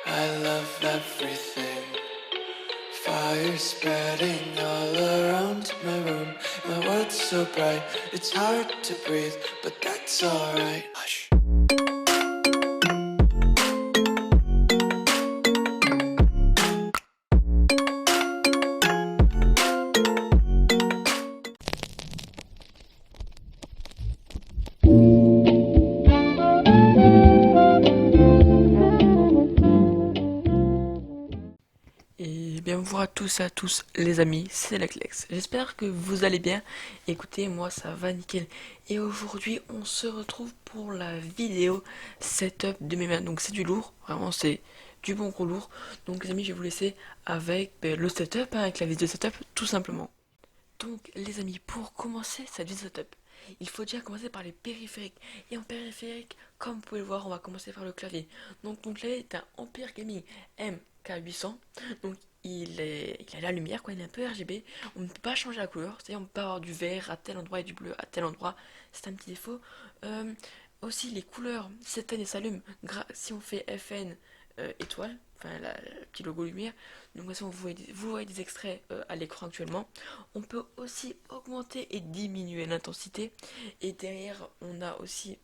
I love everything. Fire spreading all around my room. My world's so bright, it's hard to breathe, but that's alright. Hush. Et bien bonjour à tous et à tous les amis, c'est Leclex. J'espère que vous allez bien. Écoutez, moi ça va nickel. Et aujourd'hui on se retrouve pour la vidéo setup de mes mains. Donc c'est du lourd, vraiment c'est du bon gros lourd. Donc les amis je vais vous laisser avec le setup, avec la vidéo setup tout simplement. Donc les amis, pour commencer cette vidéo setup, il faut déjà commencer par les périphériques. Et en périphérique, comme vous pouvez le voir, on va commencer par le clavier. Donc mon clavier est un Ampere Gaming MK800. Donc il a la lumière, quoi, il est un peu RGB. On ne peut pas changer la couleur, c'est-à-dire on peut avoir du vert à tel endroit et du bleu à tel endroit. C'est un petit défaut. Euh, Aussi les couleurs s'éteignent et s'allument si on fait FN étoile, enfin le petit logo lumière. Donc de toute façon, vous voyez des extraits à l'écran actuellement. On peut aussi augmenter et diminuer l'intensité. Et derrière, on a aussi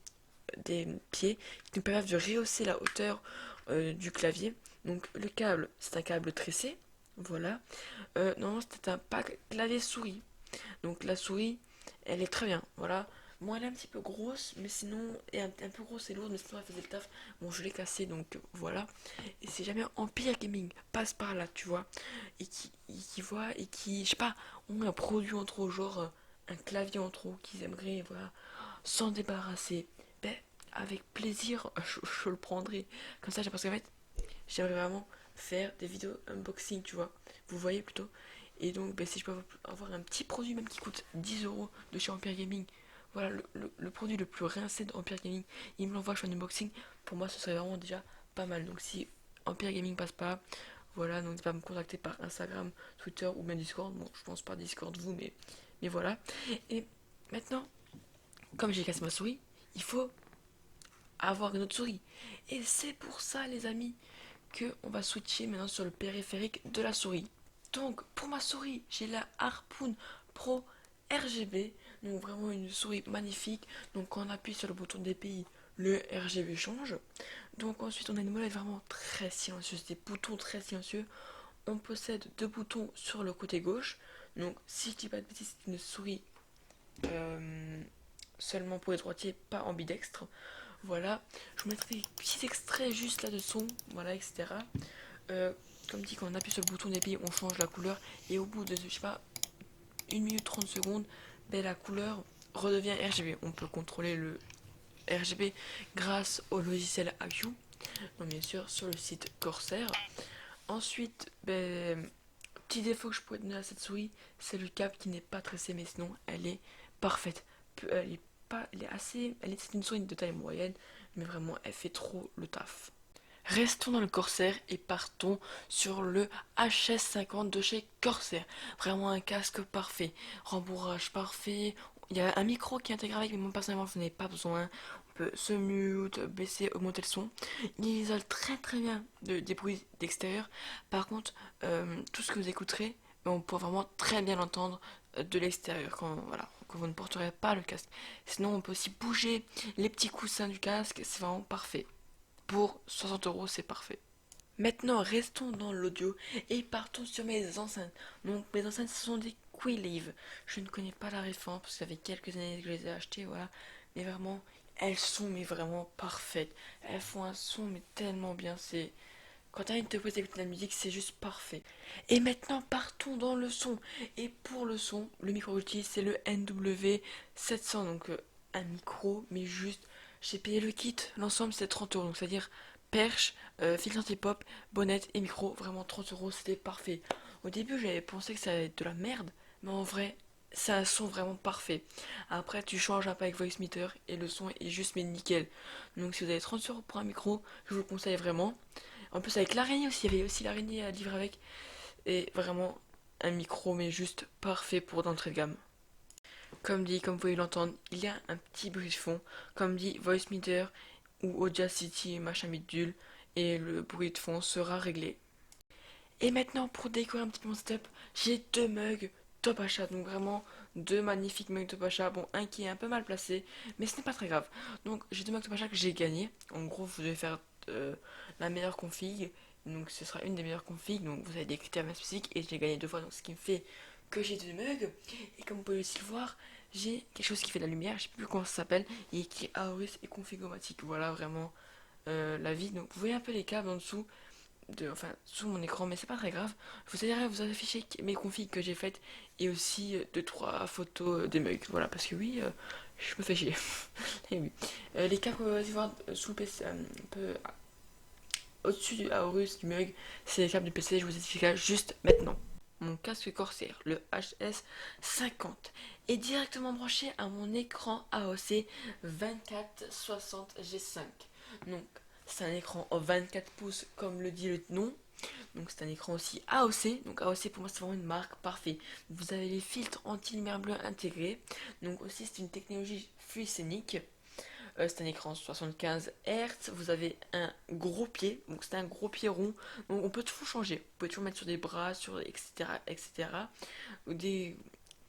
des pieds qui nous permettent de rehausser la hauteur du clavier. Donc le câble, c'est un câble tressé. Voilà. Non, c'est un pack clavier souris. Donc la souris, elle est très bien. Voilà. Bon, elle est un petit peu grosse, mais sinon, et un peu grosse et lourde, mais sinon elle faisait le taf. Bon, je l'ai cassé, donc voilà. Et si jamais Empire Gaming passe par là, tu vois, et qui voit, et qui, je sais pas, ont un produit en trop, genre un clavier en trop, qu'ils aimeraient, voilà, s'en débarrasser, ben, avec plaisir, je le prendrai. Comme ça, parce qu'en fait, j'aimerais vraiment faire des vidéos unboxing, tu vois. Vous voyez plutôt. Et donc, ben, si je peux avoir un petit produit même qui coûte 10 € de chez Empire Gaming, voilà, le produit le plus rincé d'Empire Gaming, il me l'envoie, je fais un unboxing, pour moi ce serait vraiment déjà pas mal. Donc si Empire Gaming passe pas, voilà, donc il va me contacter par Instagram, Twitter ou même Discord. Bon, je pense pas Discord vous, mais voilà. Et maintenant, comme j'ai cassé ma souris, il faut avoir une autre souris. Et c'est pour ça, les amis, que on va switcher maintenant sur le périphérique de la souris. Donc, pour ma souris, j'ai la Harpoon Pro RGB. Donc, vraiment une souris magnifique. Donc, quand on appuie sur le bouton DPI, le RGB change. Donc, ensuite, on a une molette vraiment très silencieuse, des boutons très silencieux. On possède deux boutons sur le côté gauche. Donc, si je dis pas de bêtises, c'est une souris euh, seulement pour les droitiers, pas ambidextre. Voilà, je vous mettrai des petits extraits juste là de son, voilà, etc. Euh, Comme dit, quand on appuie sur le bouton d'épi, on change la couleur. Et au bout de, je sais pas, 1 minute 30 secondes, ben, la couleur redevient RGB. On peut contrôler le RGB grâce au logiciel AQ. Donc bien sûr, sur le site Corsair. Ensuite, ben, petit défaut que je pourrais donner à cette souris, c'est le câble qui n'est pas tressé, mais sinon, elle est parfaite. Elle est pas, elle est assez, c'est une souris de taille moyenne, mais vraiment, elle fait trop le taf. Restons dans le Corsair et partons sur le HS50 de chez Corsair. Vraiment un casque parfait, rembourrage parfait. Il y a un micro qui est intégré avec, mais moi personnellement je n'en ai pas besoin. On peut se mute, baisser, augmenter le son. Il isole très très bien des bruits d'extérieur. Par contre, tout ce que vous écouterez, on pourra vraiment très bien l'entendre de l'extérieur quand, voilà, quand vous ne porterez pas le casque. Sinon, on peut aussi bouger les petits coussins du casque, c'est vraiment parfait. Pour 60 €, c'est parfait. Maintenant, restons dans l'audio et partons sur mes enceintes. Donc, mes enceintes, ce sont des Quilive. Je ne connais pas la référence parce que ça fait quelques années que je les ai achetées, voilà. Mais vraiment, elles sont mais vraiment parfaites. Elles font un son mais tellement bien. C'est quand t'as envie de te poser écouter de la musique, c'est juste parfait. Et maintenant, partons dans le son. Et pour le son, le micro que j'utilise, c'est le NW700. Donc, un micro, mais juste, j'ai payé le kit. L'ensemble, c'est 30 €. Donc, c'est-à-dire perche, filtre anti-pop, bonnette et micro. Vraiment, 30 €, c'était parfait. Au début, j'avais pensé que ça allait être de la merde. Mais en vrai, c'est un son vraiment parfait. Après, tu changes un peu avec Voicemeeter et le son est juste mais nickel. Donc, si vous avez 30 € pour un micro, je vous le conseille vraiment. En plus, avec l'araignée aussi, il y avait aussi l'araignée à livrer avec. Et vraiment, un micro, mais juste parfait pour d'entrée de gamme. Comme dit, comme vous pouvez l'entendre, il y a un petit bruit de fond. Comme dit, Voicemeeter ou Audacity, machin bidule. et le bruit de fond sera réglé. Et maintenant, pour décorer un petit peu mon setup, j'ai deux mugs top achat, donc vraiment deux magnifiques mugs top achat. Bon, un qui est un peu mal placé, mais ce n'est pas très grave. Donc j'ai deux mugs top achat que j'ai gagné. En gros, vous devez faire la meilleure config, donc ce sera une des meilleures configs. Donc vous avez des critères bien spécifiques et j'ai gagné deux fois, donc ce qui me fait que j'ai deux mugs. Et comme vous pouvez aussi le voir, j'ai quelque chose qui fait de la lumière, je sais plus comment ça s'appelle, et qui est Aorus et configomatique. Voilà vraiment la vie. Donc vous voyez un peu les câbles en dessous enfin sous mon écran, mais c'est pas très grave. Je vous aiderai à vous afficher mes configs que j'ai faites et aussi deux trois photos des mugs. Voilà, parce que oui, je me fais chier. Et oui. Les câbles que vous allez voir sous le PC, un peu au-dessus du Aorus du mug, c'est les câbles du PC. Je vous expliquerai juste maintenant. Mon casque Corsair, le HS50, est directement branché à mon écran AOC 2460G5. Donc, c'est un écran 24 pouces comme le dit le nom. Donc c'est un écran aussi AOC. Donc AOC pour moi c'est vraiment une marque parfaite. Vous avez les filtres anti-lumière bleue intégrés. Donc aussi c'est une technologie FreeScenic. C'est un écran 75 Hz. Vous avez un gros pied. Donc c'est un gros pied rond. Donc on peut tout changer. Vous pouvez toujours mettre sur des bras, sur etc. etc. Ou des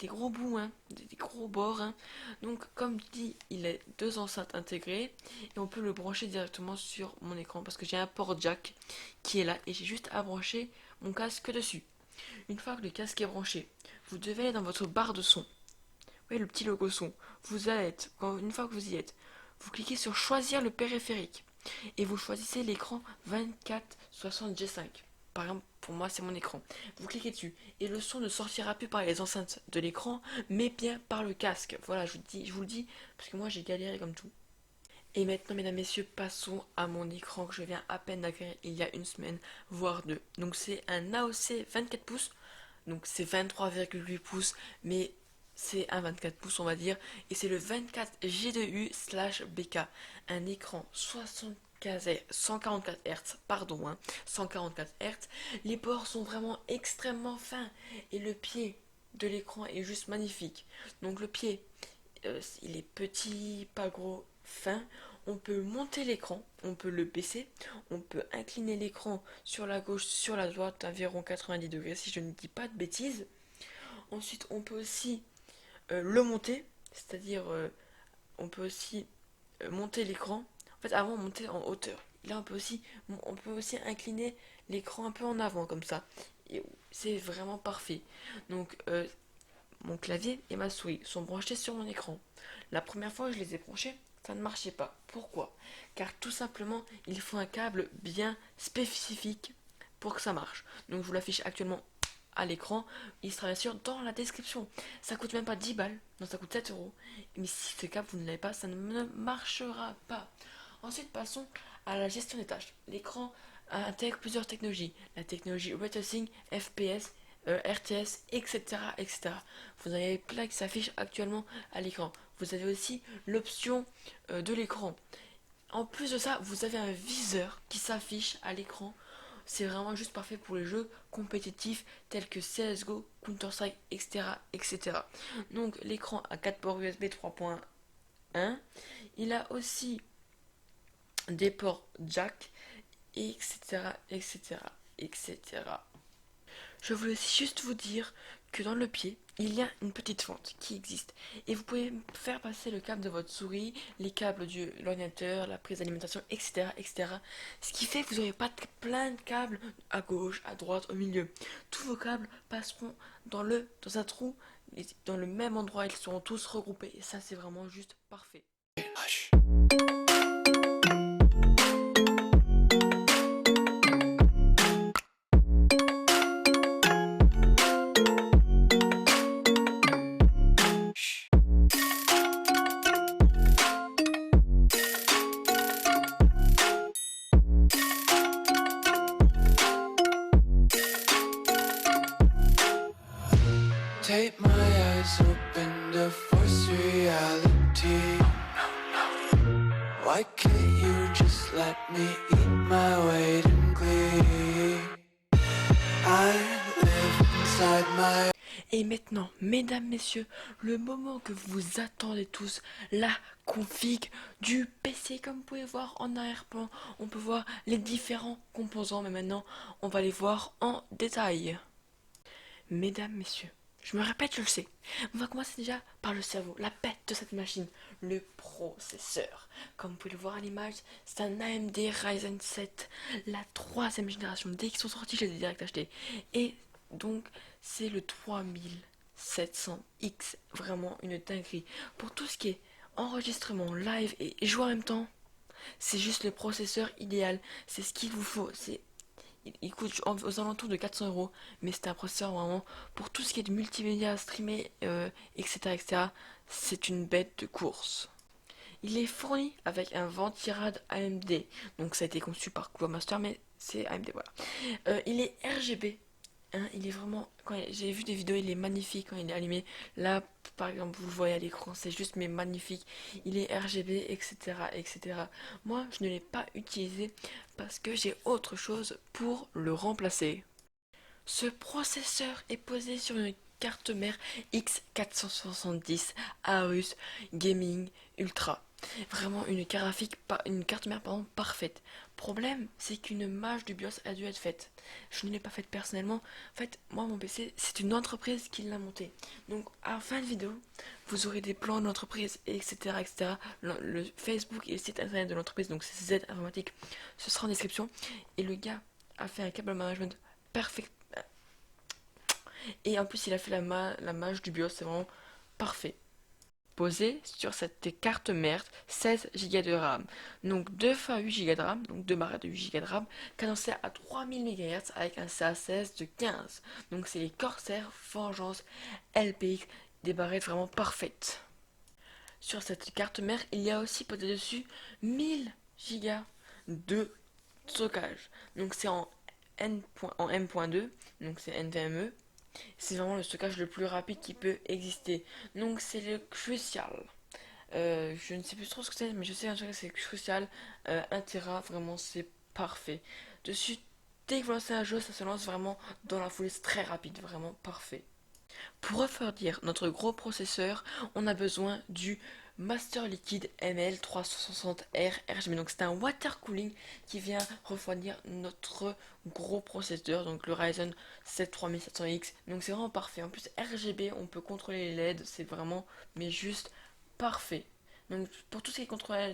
gros bouts, hein, des gros bords. Hein. Donc, comme dit, il a deux enceintes intégrées et on peut le brancher directement sur mon écran parce que j'ai un port jack qui est là et j'ai juste à brancher mon casque dessus. Une fois que le casque est branché, vous devez aller dans votre barre de son. Vous voyez le petit logo son. Vous allez être, une fois que vous y êtes, vous cliquez sur choisir le périphérique et vous choisissez l'écran 2460G5. Par exemple, pour moi, c'est mon écran. Vous cliquez dessus et le son ne sortira plus par les enceintes de l'écran, mais bien par le casque. Voilà, je vous le dis, parce que moi j'ai galéré comme tout. Et maintenant, mesdames, messieurs, passons à mon écran que je viens à peine d'acquérir il y a une semaine, voire deux. Donc c'est un AOC 24 pouces, donc c'est 23,8 pouces, mais c'est un 24 pouces on va dire, et c'est le 24 G2U/BK, un écran 144 Hz, pardon, 144 Hz. Les bords sont vraiment extrêmement fins, et le pied de l'écran est juste magnifique. Donc le pied, il est petit, pas gros, fin. On peut monter l'écran, on peut le baisser, on peut incliner l'écran sur la gauche, sur la droite d'environ 90 degrés si je ne dis pas de bêtises. Ensuite, on peut aussi le monter, c'est-à-dire on peut aussi monter l'écran. En fait, avant on montait en hauteur. Là, on peut aussi incliner l'écran un peu en avant comme ça. Et c'est vraiment parfait. Donc, mon clavier et ma souris sont branchés sur mon écran. La première fois que je les ai branchés, ça ne marchait pas. Pourquoi? Car tout simplement, il faut un câble bien spécifique pour que ça marche. Donc je vous l'affiche actuellement à l'écran. Il sera bien sûr dans la description. Ça coûte même pas 10 balles, non ça coûte 7 euros. Mais si ce câble vous ne l'avez pas, ça ne marchera pas. Ensuite passons à la gestion des tâches. L'écran intègre plusieurs technologies. La technologie Ray Tracing, FPS, RTS, etc., etc. Vous avez plein qui s'affichent actuellement à l'écran. Vous avez aussi l'option de l'écran. En plus de ça, vous avez un viseur qui s'affiche à l'écran. C'est vraiment juste parfait pour les jeux compétitifs tels que CSGO, Counter-Strike, etc., etc. Donc l'écran a 4 ports USB 3.1. Il a aussi des ports jack, etc., etc., etc. Je voulais juste vous dire que dans le pied, il y a une petite fente qui existe. Et vous pouvez faire passer le câble de votre souris, les câbles de l'ordinateur, la prise d'alimentation, etc., etc. Ce qui fait que vous n'aurez pas plein de câbles à gauche, à droite, au milieu. Tous vos câbles passeront dans un trou, dans le même endroit. Ils seront tous regroupés. Et ça, c'est vraiment juste parfait. Hush. Take my eyes open to force reality. Why can't you just let me eat my weight in glee? I live inside my Et maintenant, mesdames, messieurs, le moment que vous attendez tous, la config du PC. Comme vous pouvez voir en arrière-plan, on peut voir les différents composants, mais maintenant, on va les voir en détail. Mesdames, messieurs, je me répète, je le sais. On va commencer déjà par le cerveau, la bête de cette machine, le processeur. Comme vous pouvez le voir à l'image, c'est un AMD Ryzen 7, la troisième génération. Dès qu'ils sont sortis, je les ai direct achetés. Et donc, c'est le 3700X, vraiment une dinguerie. Pour tout ce qui est enregistrement, live et jouer en même temps, c'est juste le processeur idéal. C'est ce qu'il vous faut. Il coûte aux alentours de 400 euros, mais c'est un processeur vraiment pour tout ce qui est de multimédia streamé, etc., etc. C'est une bête de course. Il est fourni avec un ventirad AMD, donc ça a été conçu par Cooler Master, mais c'est AMD, voilà. Il est RGB, hein, il est vraiment, quand j'ai vu des vidéos, il est magnifique quand il est allumé. Là, par exemple, vous le voyez à l'écran, c'est juste mais magnifique. Il est RGB, etc., etc. Moi, je ne l'ai pas utilisé parce que j'ai autre chose pour le remplacer. Ce processeur est posé sur une carte mère X470 Aorus Gaming Ultra. Vraiment une carte mère pardon, parfaite. Problème, c'est qu'une mage du BIOS a dû être faite. Je ne l'ai pas faite personnellement. En fait, moi, mon PC, c'est une entreprise qui l'a monté. Donc, à la fin de vidéo, vous aurez des plans d'entreprise, etc., etc. Le Facebook et le site internet de l'entreprise, donc c'est Z Informatique, ce sera en description. Et le gars a fait un câble management parfait. Et en plus, il a fait la mage du BIOS, c'est vraiment parfait. Posé sur cette carte mère 16 Go de RAM. Donc 2 fois 8 Go de RAM, donc 2 barrettes de 8 Go de RAM, cadencé à 3000 MHz avec un CA16 de 15. Donc c'est les Corsair Vengeance LPX, des barrettes vraiment parfaites. Sur cette carte mère, il y a aussi posé dessus 1000 Go de stockage. Donc c'est en M.2, donc c'est NVMe. C'est vraiment le stockage le plus rapide qui peut exister. Donc c'est le crucial. Je ne sais plus trop ce que c'est, mais je sais en tout cas que c'est crucial. 1 Tera, vraiment c'est parfait. Dessus, dès que vous lancez un jeu, ça se lance vraiment dans la foulée, c'est très rapide, vraiment parfait. Pour refroidir notre gros processeur, on a besoin du Master Liquid ML360R RGB. Donc c'est un water cooling qui vient refroidir notre gros processeur, donc le Ryzen 7 3700X. Donc c'est vraiment parfait. En plus RGB, on peut contrôler les LED, c'est vraiment mais juste parfait. Donc pour tout ce qui est contrôler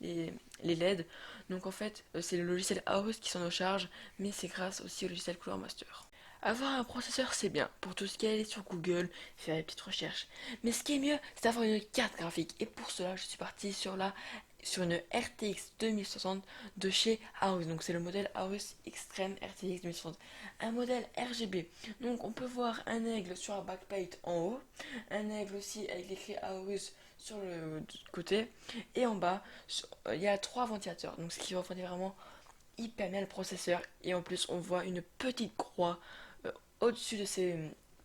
les LED, donc en fait c'est le logiciel Aorus qui s'en charge, mais c'est grâce aussi au logiciel Cooler Master. Avoir un processeur, c'est bien pour tout ce qui est aller sur Google, faire des petites recherches. Mais ce qui est mieux, c'est d'avoir une carte graphique. Et pour cela, je suis parti sur une RTX 2060 de chez Aorus. Donc c'est le modèle Aorus Extreme RTX 2060. Un modèle RGB. Donc on peut voir un aigle sur la backplate en haut, un aigle aussi avec l'écrit Aorus sur le côté, et en bas, il y a 3 ventilateurs. Donc ce qui reflète vraiment hyper bien le processeur, et en plus on voit une petite croix au-dessus de ces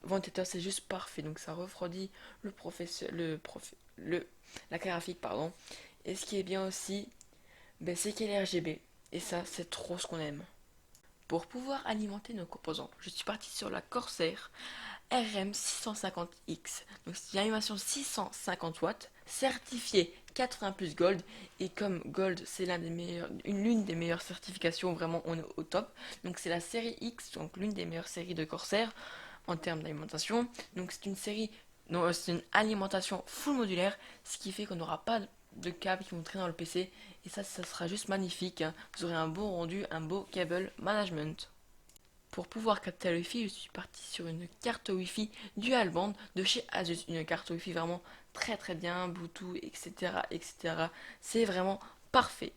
ventilateurs, c'est juste parfait. Donc ça refroidit le professeur, la carte graphique, pardon. Et ce qui est bien aussi, ben, c'est qu'elle est RGB. Et ça, c'est trop ce qu'on aime. Pour pouvoir alimenter nos composants, je suis parti sur la Corsair RM650X. Donc c'est une animation 650 watts, certifiée 80 plus Gold. Et comme Gold, c'est l'une des meilleures certifications, vraiment on est au top. Donc c'est la série X, donc l'une des meilleures séries de Corsair en termes d'alimentation. Donc c'est une série, non, c'est une alimentation full modulaire, ce qui fait qu'on n'aura pas de câbles qui vont traîner dans le PC. Et ça sera juste magnifique, hein. Vous aurez un beau rendu, un beau cable management. Pour pouvoir capter le Wi-Fi, je suis parti sur une carte Wi-Fi dual band de chez Asus. Une carte Wi-Fi vraiment très très bien, Bluetooth, etc. etc. C'est vraiment parfait.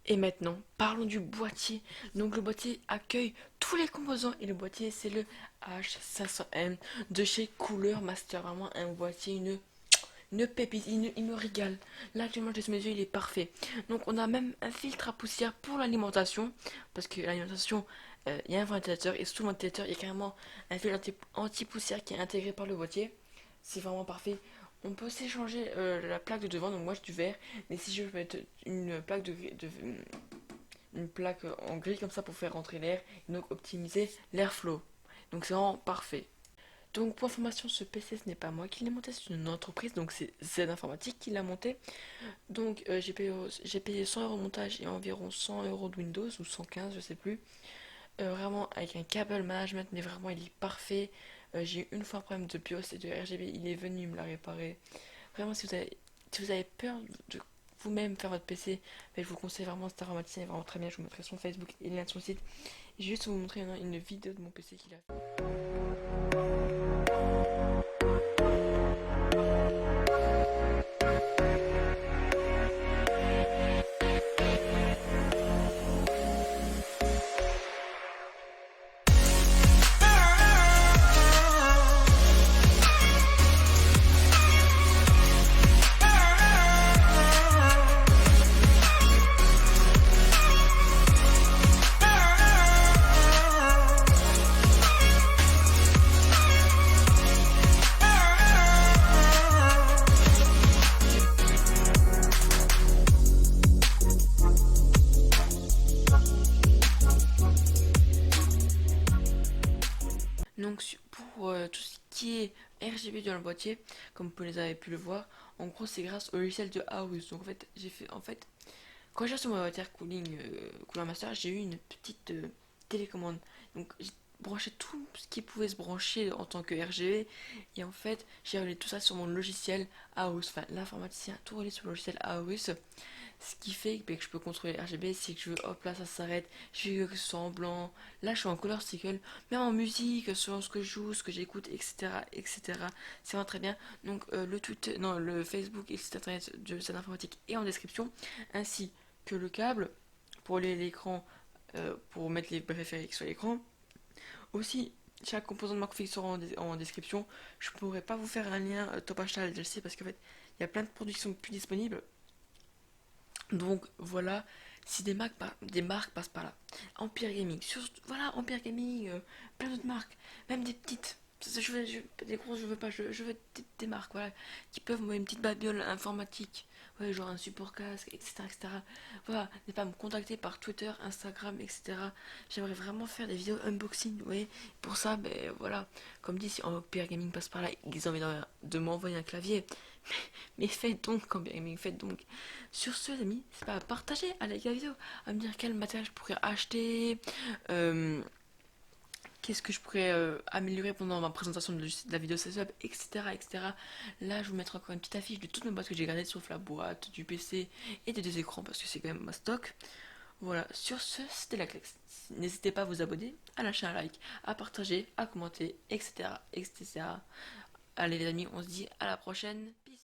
Et maintenant, parlons du boîtier. Donc le boîtier accueille tous les composants et le boîtier c'est le H500M de chez Cooler Master. Vraiment un boîtier, une pépite, il me régale. Là actuellement je sous mes yeux, il est parfait. Donc on a même un filtre à poussière pour l'alimentation, parce que l'alimentation, il y a un ventilateur, et sous le ventilateur il y a carrément un filtre anti-poussière qui est intégré par le boîtier. C'est vraiment parfait. On peut aussi changer la plaque de devant, donc moi j'ai du verre, mais si je veux mettre une plaque une plaque en gris comme ça pour faire rentrer l'air, et donc optimiser l'airflow. Donc c'est vraiment parfait. Donc pour information, ce PC ce n'est pas moi qui l'ai monté, c'est une entreprise, donc c'est Z Informatique qui l'a monté. Donc j'ai payé 100 euros de montage et environ 100 euros de Windows ou 115, je sais plus. Vraiment avec un câble management, mais vraiment il est parfait. J'ai eu une fois un problème de BIOS et de RGB, il est venu me la réparer. Vraiment, si vous avez peur de vous-même faire votre PC, ben, je vous conseille vraiment cet informaticien, il est vraiment très bien. Je vous mettrai son Facebook et le lien de son site. Et je vais juste vous montrer une vidéo de mon PC qu'il a fait. Donc pour tout ce qui est RGB dans le boîtier, comme vous avez pu le voir, en gros c'est grâce au logiciel de Aorus. Donc en fait quand j'ai reçu mon water cooling Cooler Master, j'ai eu une petite télécommande. Donc j'ai branché tout ce qui pouvait se brancher en tant que RGB et en fait j'ai relié tout ça sur mon logiciel Aorus. Enfin l'informaticien a tout relié sur le logiciel Aorus. Ce qui fait que je peux contrôler RGB, si je veux, hop là ça s'arrête, je veux que ce soit en blanc, là je suis en color cycle, même en musique, selon ce que je joue, ce que j'écoute, etc. etc. C'est vraiment très bien. Donc le Twitter, non, le Facebook et le site internet de cette informatique est en description, ainsi que le câble pour l'écran, pour mettre les périphériques sur l'écran. Aussi, chaque composant de ma config sera en description. Je pourrais pas vous faire un lien top achat je sais parce qu'en fait, il y a plein de produits qui sont plus disponibles. Donc voilà, si des marques passent par là. Empire Gaming, voilà, Empire Gaming, plein d'autres marques, même des petites. Des grosses, je veux pas, je veux des marques, voilà, qui peuvent, moi, une petite babiole informatique, ouais, genre un support casque, etc., etc. Voilà, n'hésitez pas à me contacter par Twitter, Instagram, etc. J'aimerais vraiment faire des vidéos unboxing, vous voyez. Pour ça, ben voilà, comme dit, si Empire Gaming passe par là, ils ont envie de m'envoyer un clavier. Mais faites donc, Empire Gaming, faites donc. Sur ce, les amis, c'est pas à partager, à liker la vidéo, à me dire quel matériel je pourrais acheter, euh, qu'est-ce que je pourrais améliorer pendant ma présentation de la vidéo setup, etc., etc. Là, je vous mettrai encore une petite affiche de toutes mes boîtes que j'ai gardées, sauf la boîte, du PC et des deux écrans, parce que c'est quand même ma stock. Voilà, sur ce, c'était la Clex. N'hésitez pas à vous abonner, à lâcher un like, à partager, à commenter, etc., etc. Allez les amis, on se dit à la prochaine. Peace.